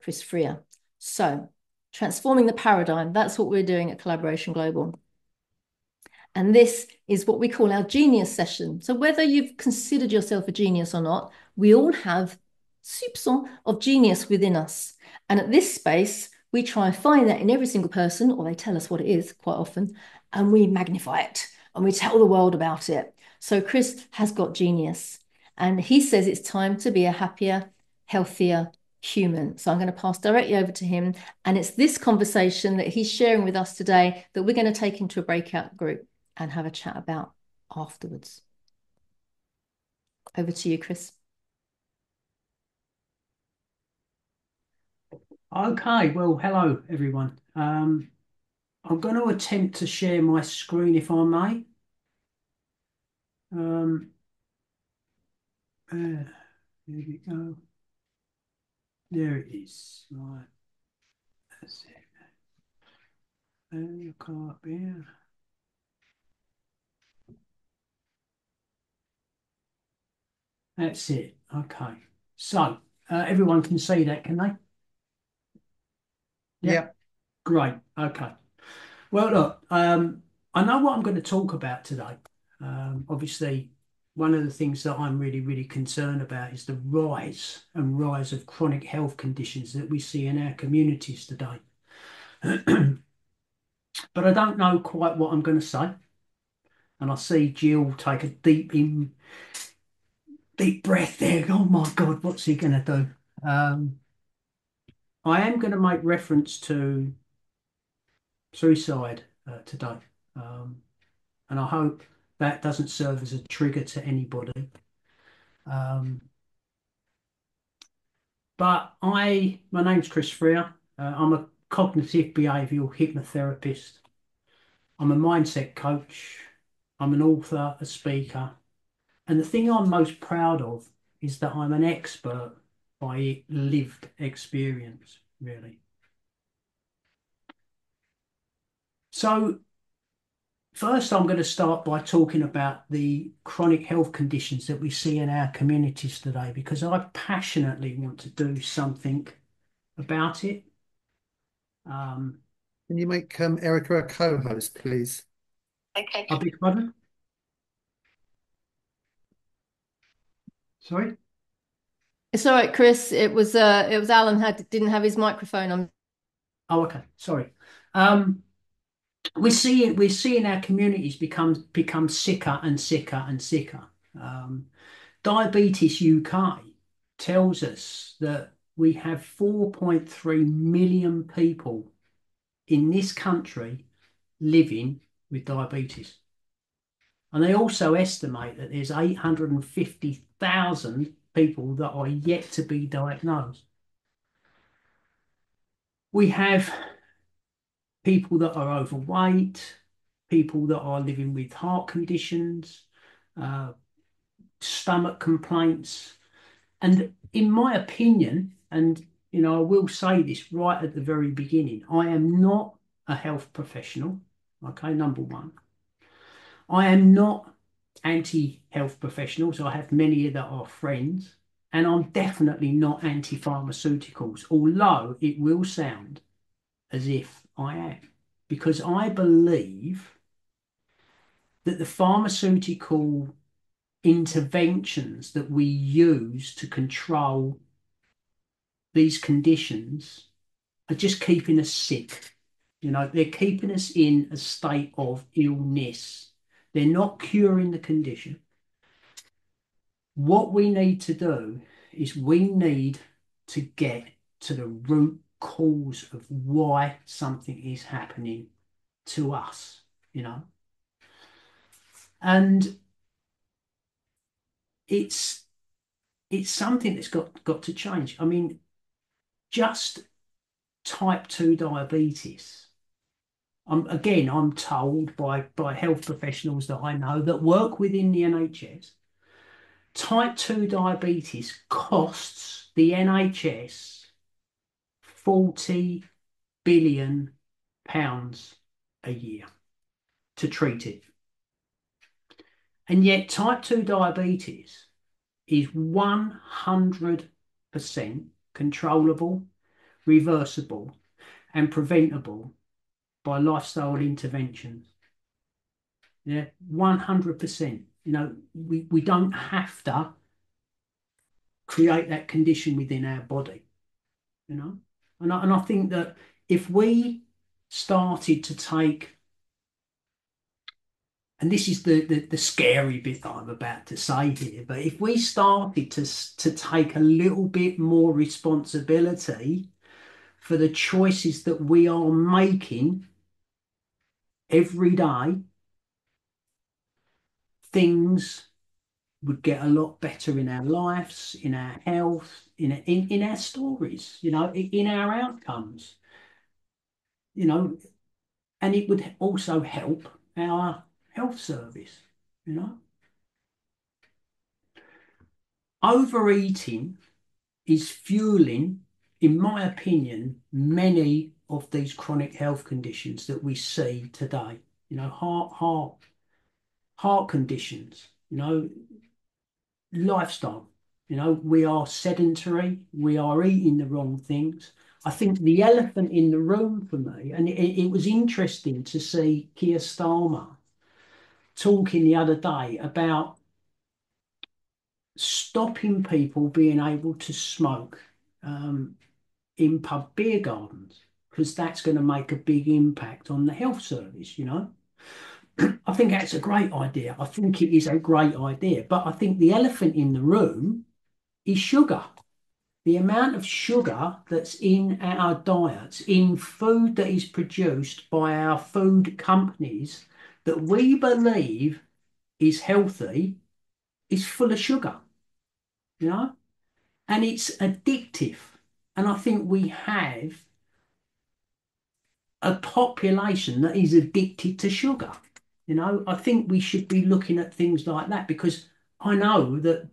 Chris Freer. So transforming the paradigm, that's what we're doing at Collaboration Global. And this is what we call our genius session. So whether you've considered yourself a genius or not, we all have soupçon of genius within us. And at this space, we try and find that in every single person, or they tell us what it is quite often, and we magnify it and we tell the world about it. So Chris has got genius, and he says it's time to be a happier, healthier human. So I'm going to pass directly over to him. And it's this conversation that he's sharing with us today that we're going to take into a breakout group and have a chat about afterwards. Over to you, Chris. Okay, well, hello everyone. I'm going to attempt to share my screen if I may. There we go. There it is. Right, that's it. And you come up here. That's it. Okay. So everyone can see that, can they? Yep. Yeah. Great. Okay. Well, look, I know what I'm going to talk about today. Obviously, one of the things that I'm really, really concerned about is the rise of chronic health conditions that we see in our communities today. But I don't know quite what I'm going to say. And I see Jill take a deep breath there. Oh my God, what's he going to do? I am going to make reference to suicide today. Um, and I hope that doesn't serve as a trigger to anybody. Um, but my name's Chris Freer. I'm a cognitive behavioural hypnotherapist. I'm a mindset coach. I'm an author, a speaker. And the thing I'm most proud of is that I'm an expert by lived experience, really. So first, I'm going to start by talking about the chronic health conditions that we see in our communities today, because I passionately want to do something about it. Um, Can you make Erica a co-host, please? Okay. I beg your pardon? Sorry? It's all right, Chris. It was Alan didn't have his microphone on. Oh, okay. Sorry. Um, we're seeing our communities become sicker and sicker and sicker. Um, Diabetes UK tells us that we have 4.3 million people in this country living with diabetes. And they also estimate that there's 850,000 people that are yet to be diagnosed. We have people that are overweight, people that are living with heart conditions, uh, stomach complaints. And in my opinion, and I will say this right at the very beginning, I am not a health professional. Okay, number one. I am not anti-health professionals. I have many that are friends, and I'm definitely not anti-pharmaceuticals, although it will sound as if I am, because I believe that the pharmaceutical interventions that we use to control these conditions are just keeping us sick. They're keeping us in a state of illness. They're not curing the condition. What we need to do is we need to get to the root cause of why something is happening to us, you know. And it's it's something that's got to change. I mean, just type 2 diabetes. I'm told by health professionals that I know that work within the NHS, type 2 diabetes costs the NHS 40 billion pounds a year to treat it. And yet type 2 diabetes is 100% controllable reversible, and preventable by lifestyle interventions. Yeah, 100%. You know, we don't have to create that condition within our body, you know. And I think that if we started to take, and this is the scary bit that I'm about to say here, but if we started to take a little bit more responsibility for the choices that we are making every day, things would get a lot better in our lives, in our health, in our stories, you know, in our outcomes, you know, and it would also help our health service, you know. Overeating is fueling, in my opinion, many of these chronic health conditions that we see today. You know, heart conditions, you know, lifestyle. You know, we are sedentary, we are eating the wrong things. I think the elephant in the room for me, and it was interesting to see Keir Starmer talking the other day about stopping people being able to smoke in pub beer gardens, because that's going to make a big impact on the health service, you know. I think that's a great idea. I think it is a great idea. But I think the elephant in the room is sugar. The amount of sugar that's in our diets, in food that is produced by our food companies that we believe is healthy, is full of sugar, you know, and it's addictive. And I think we have a population that is addicted to sugar. You know, I think we should be looking at things like that, because I know that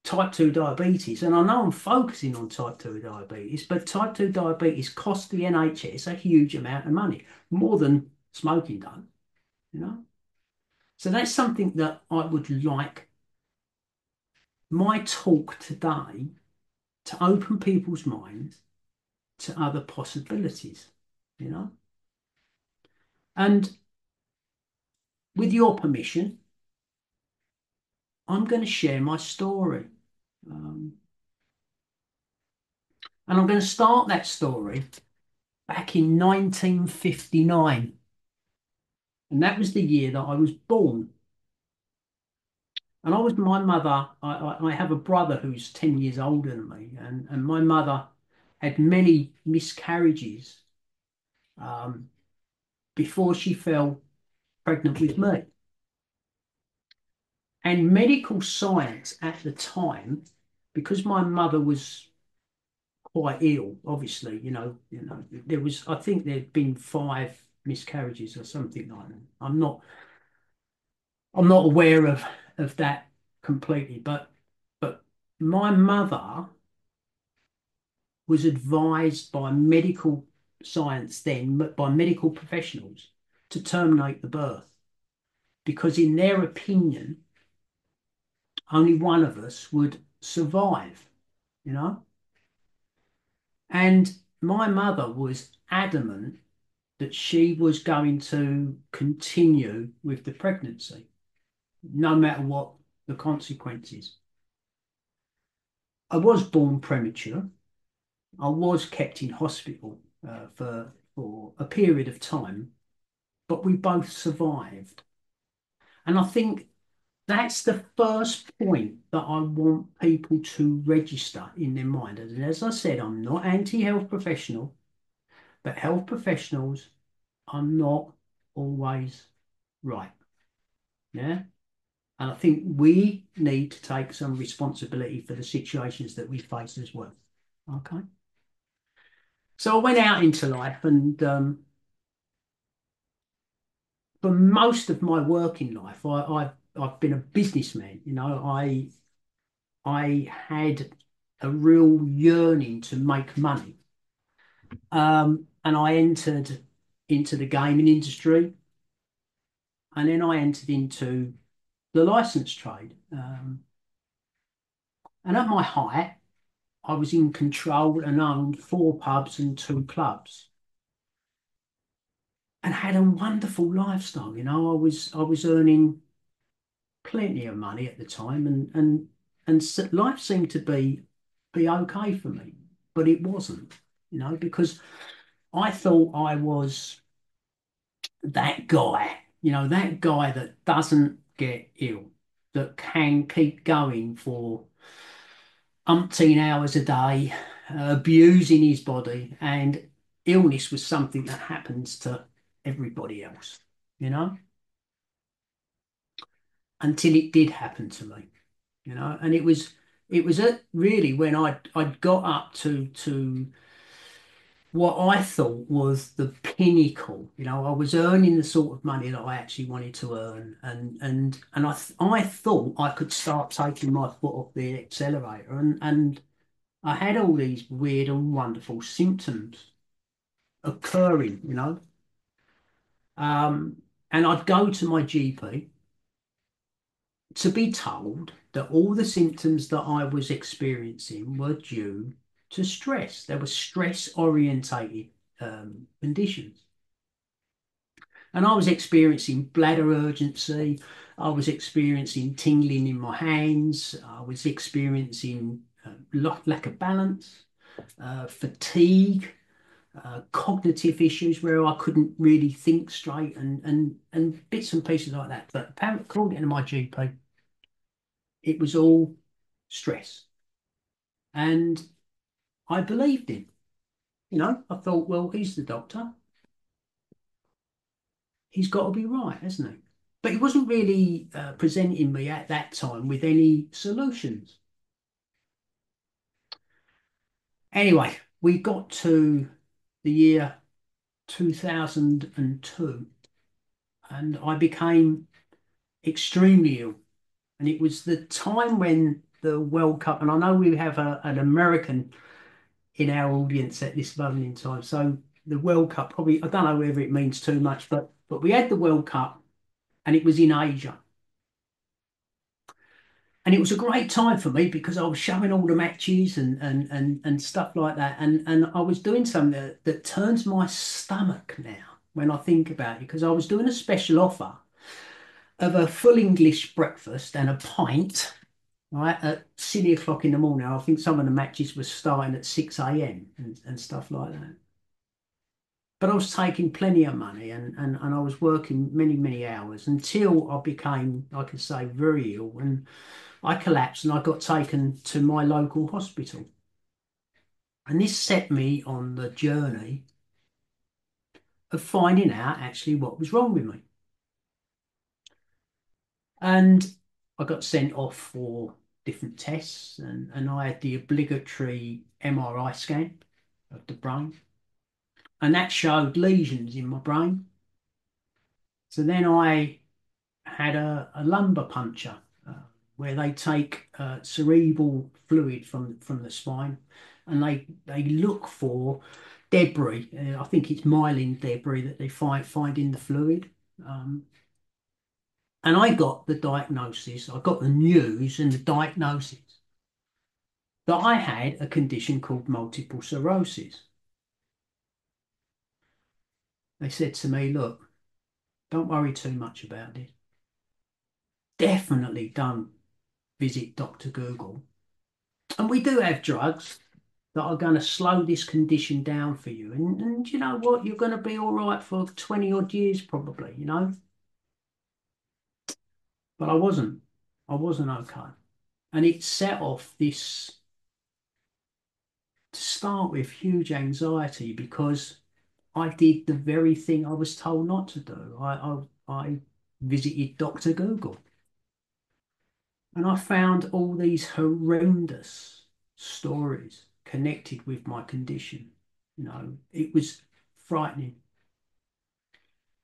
type 2 diabetes, and I know I'm focusing on type 2 diabetes, but type 2 diabetes costs the NHS a huge amount of money, more than smoking does, you know. So that's something that I would like my talk today to open people's minds to other possibilities, you know. And with your permission, I'm going to share my story. And I'm going to start that story back in 1959. And that was the year that I was born. And I was my mother. I have a brother who's 10 years older than me. And my mother had many miscarriages before she fell pregnant with me. And medical science at the time, because my mother was quite ill, obviously, there was, I think there'd been 5 miscarriages or something like that. I'm not aware of that completely, but my mother was advised by medical science then, by medical professionals, to terminate the birth, because in their opinion, only one of us would survive, you know. And my mother was adamant that she was going to continue with the pregnancy, no matter what the consequences. I was born premature. I was kept in hospital for a period of time, but we both survived. And I think that's the first point that I want people to register in their mind. And as I said, I'm not anti-health professional, but health professionals are not always right. Yeah. And I think we need to take some responsibility for the situations that we face as well. Okay. So I went out into life, and for most of my working life, I've been a businessman. You know, I had a real yearning to make money, and I entered into the gaming industry, and then I entered into the license trade. And at my height, I was in control and owned 4 pubs and 2 clubs, and had a wonderful lifestyle. I was earning plenty of money at the time, and life seemed to be okay for me, but it wasn't. Because I thought I was that guy that doesn't get ill, that can keep going for umpteen hours a day, abusing his body, and illness was something that happens to everybody else, you know, until it did happen to me, and it was really when I'd got up to what I thought was the pinnacle. I was earning the sort of money that I actually wanted to earn, and I thought I could start taking my foot off the accelerator, and I had all these weird and wonderful symptoms occurring, and I'd go to my GP to be told that all the symptoms that I was experiencing were due to stress. They were stress orientated conditions. And I was experiencing bladder urgency. I was experiencing tingling in my hands. I was experiencing lack of balance, fatigue, cognitive issues where I couldn't really think straight, and bits and pieces like that. But apparently, according to my GP, it was all stress. And I believed him. I thought, well, he's the doctor. He's got to be right, hasn't he? But he wasn't really presenting me at that time with any solutions. Anyway, we got to the year 2002, and I became extremely ill. And it was the time when the World Cup, and I know we have an American in our audience at this moment in time. So the World Cup, probably, I don't know whether it means too much, but we had the World Cup, and it was in Asia. And it was a great time for me because I was showing all the matches and stuff like that. And I was doing something that turns my stomach now when I think about it, because I was doing a special offer of a full English breakfast and a pint, right, at silly o'clock in the morning. I think some of the matches were starting at 6 a.m. and stuff like that. But I was taking plenty of money, and I was working many, many hours until I became, like I say, very ill. And I collapsed and I got taken to my local hospital. And this set me on the journey of finding out actually what was wrong with me. And I got sent off for different tests, and I had the obligatory MRI scan of the brain. And that showed lesions in my brain. So then I had a lumbar puncture where they take cerebral fluid from the spine, and they look for debris. I think it's myelin debris that they find in the fluid. And I got the diagnosis, I got the news and the diagnosis that I had a condition called multiple sclerosis. They said to me, look, don't worry too much about it. Definitely don't visit Dr. Google. And we do have drugs that are going to slow this condition down for you. And you know what? You're going to be all right for 20 odd years, probably, But I wasn't. I wasn't okay. And it set off this, to start with, huge anxiety, because I did the very thing I was told not to do. I visited Dr. Google, and I found all these horrendous stories connected with my condition. It was frightening.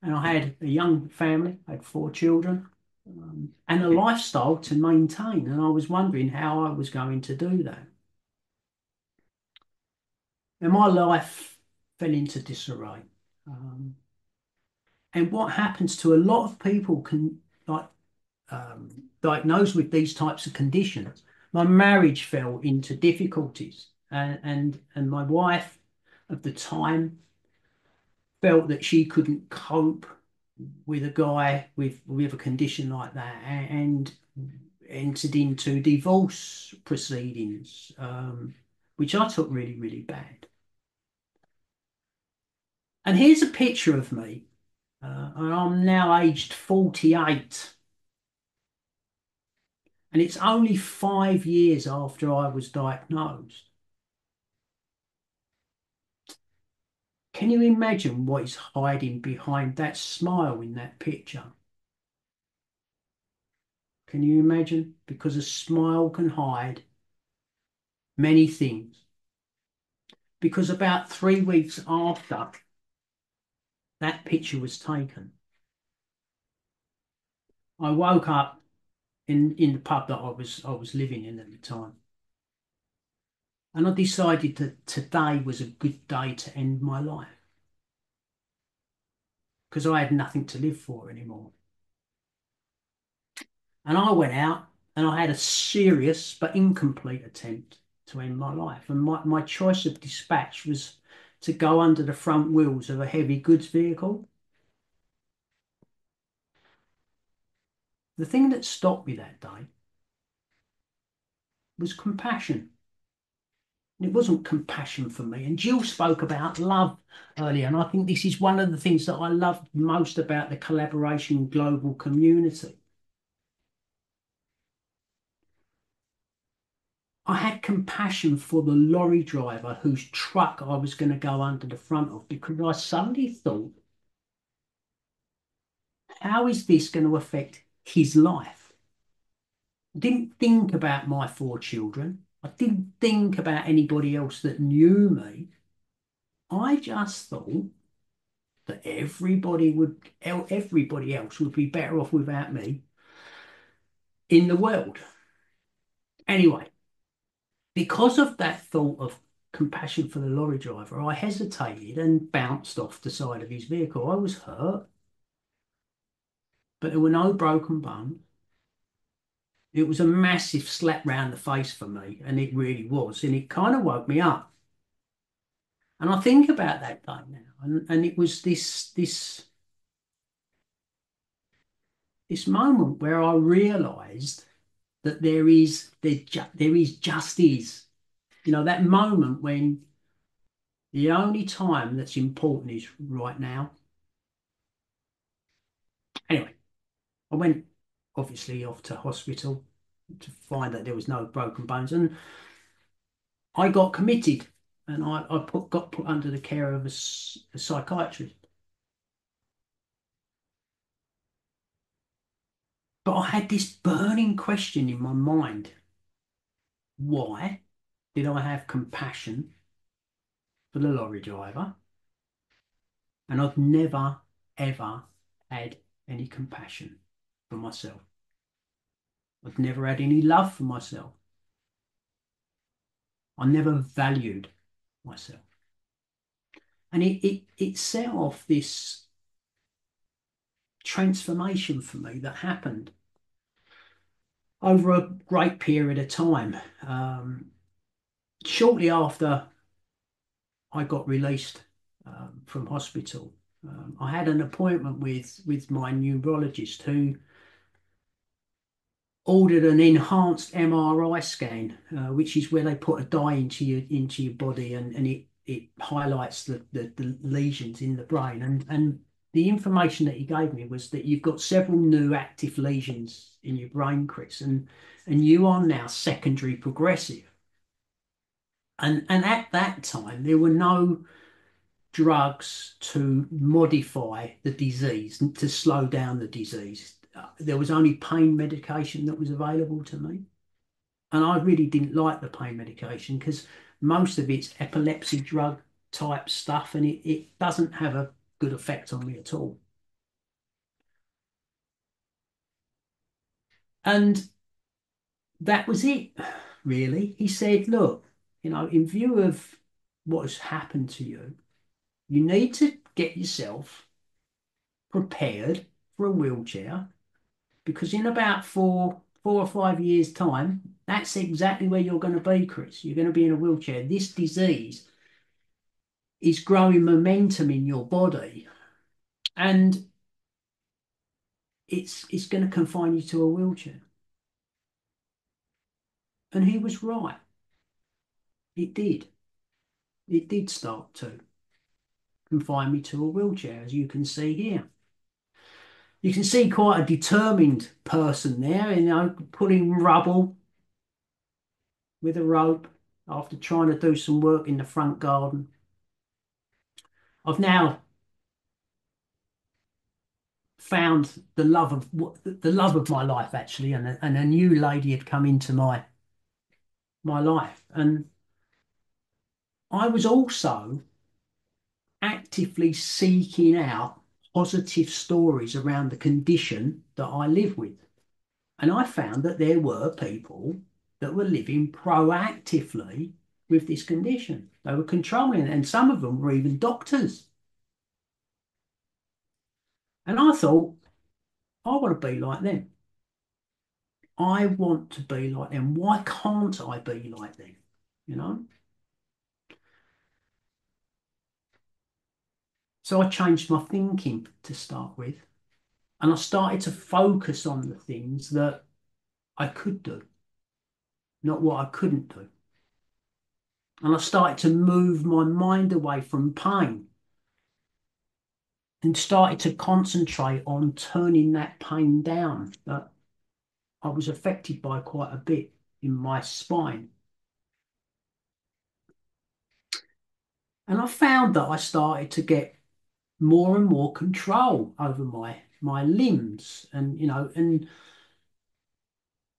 And I had a young family, I had 4 children, and a lifestyle to maintain. And I was wondering how I was going to do that. And my life fell into disarray. And what happens to a lot of people diagnosed with these types of conditions, my marriage fell into difficulties, and my wife at the time felt that she couldn't cope with a guy with a condition like that, and entered into divorce proceedings, which I took really, really bad. And here's a picture of me, and I'm now aged 48. And it's only 5 years after I was diagnosed. Can you imagine what is hiding behind that smile in that picture? Can you imagine? Because a smile can hide many things. Because about 3 weeks after that picture was taken, I woke up in the pub that I was living in at the time. And I decided that today was a good day to end my life, because I had nothing to live for anymore. And I went out and I had a serious but incomplete attempt to end my life. And my choice of dispatch was to go under the front wheels of a heavy goods vehicle. The thing that stopped me that day was compassion. It wasn't compassion for me. And Jill spoke about love earlier, and I think this is one of the things that I loved most about the Collaboration Global community. I had compassion for the lorry driver whose truck I was going to go under the front of, because I suddenly thought, how is this going to affect his life? I didn't think about my 4 children. I didn't think about anybody else that knew me. I just thought that everybody else would be better off without me in the world. Anyway, because of that thought of compassion for the lorry driver, I hesitated and bounced off the side of his vehicle. I was hurt, but there were no broken bones. It was a massive slap round the face for me, and it really was, and it kind of woke me up. And I think about that day now, and it was this moment where I realised that there is justice. You know, that moment when the only time that's important is right now. Anyway, I went obviously off to hospital to find that there was no broken bones, and I got committed, and got put under the care of a psychiatrist. But I had this burning question in my mind. Why did I have compassion for the lorry driver? And I've never, ever had any compassion for myself. I've never had any love for myself. I never valued myself. And it set off this transformation for me that happened over a great period of time. Shortly after I got released from hospital, I had an appointment with my neurologist, who ordered an enhanced MRI scan, which is where they put a dye into your body, and it highlights the lesions in the brain. And the information that he gave me was that you've got several new active lesions in your brain, Chris, and you are now secondary progressive. And at that time, there were no drugs to modify the disease, to slow down the disease. There was only pain medication that was available to me. And I really didn't like the pain medication, because most of it's epilepsy drug type stuff, and it doesn't have a good effect on me at all. And that was it, really. He said, look, in view of what has happened to you, you need to get yourself prepared for a wheelchair, because in about 4 or 5 years' time, That's exactly where you're going to be, Chris. You're going to be in a wheelchair. This disease is growing momentum in your body, and it's going to confine you to a wheelchair. And he was right. It did. It did start to confine me to a wheelchair, as you can see here. You can see quite a determined person there, pulling rubble with a rope after trying to do some work in the front garden. I've now found the love of my life, actually, and a new lady had come into my life, and I was also actively seeking out positive stories around the condition that I live with. And I found that there were people that were living proactively with this condition. They were controlling it, and some of them were even doctors. And I thought, I want to be like them. I want to be like them. Why can't I be like them? You know? So I changed my thinking to start with, and I started to focus on the things that I could do, not what I couldn't do. And I started to move my mind away from pain and started to concentrate on turning that pain down that I was affected by quite a bit in my spine. And I found that I started to get more and more control over my limbs, and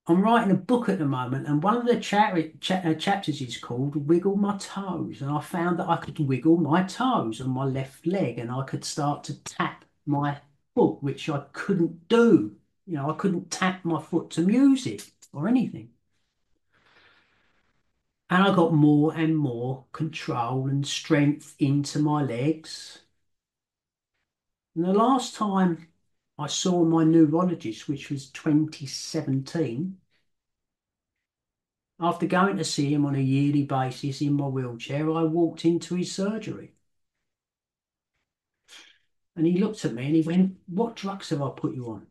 I'm writing a book at the moment, and one of the chapters is called Wiggle My Toes. And I found that I could wiggle my toes on my left leg, and I could start to tap my foot, which I couldn't do. I couldn't tap my foot to music or anything. And I got more and more control and strength into my legs. And the last time I saw my neurologist, which was 2017, after going to see him on a yearly basis in my wheelchair, I walked into his surgery. And he looked at me and he went, "What drugs have I put you on?"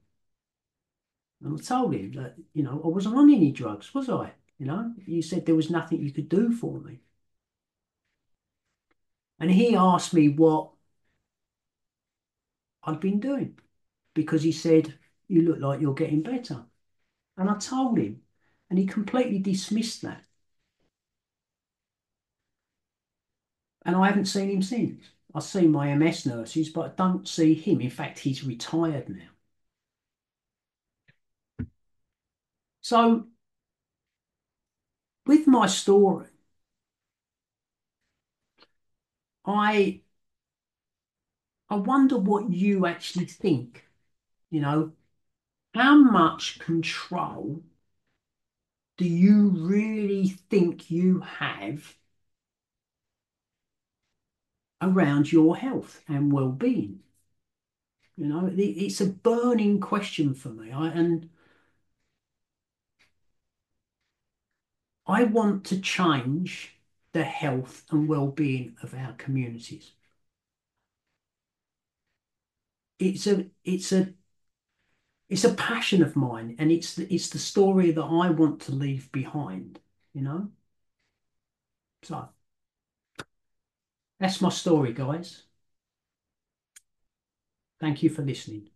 And I told him that, I wasn't on any drugs, was I? You said there was nothing you could do for me. And he asked me what I'd been doing, because he said, "You look like you're getting better." And I told him, and he completely dismissed that. And I haven't seen him since. I've seen my MS nurses, but I don't see him. In fact, he's retired now. So, with my story, I wonder what you actually think. How much control do you really think you have around your health and well-being? It's a burning question for me. I want to change the health and well-being of our communities. It's a passion of mine, and it's the story that I want to leave behind, So that's my story, guys. Thank you for listening.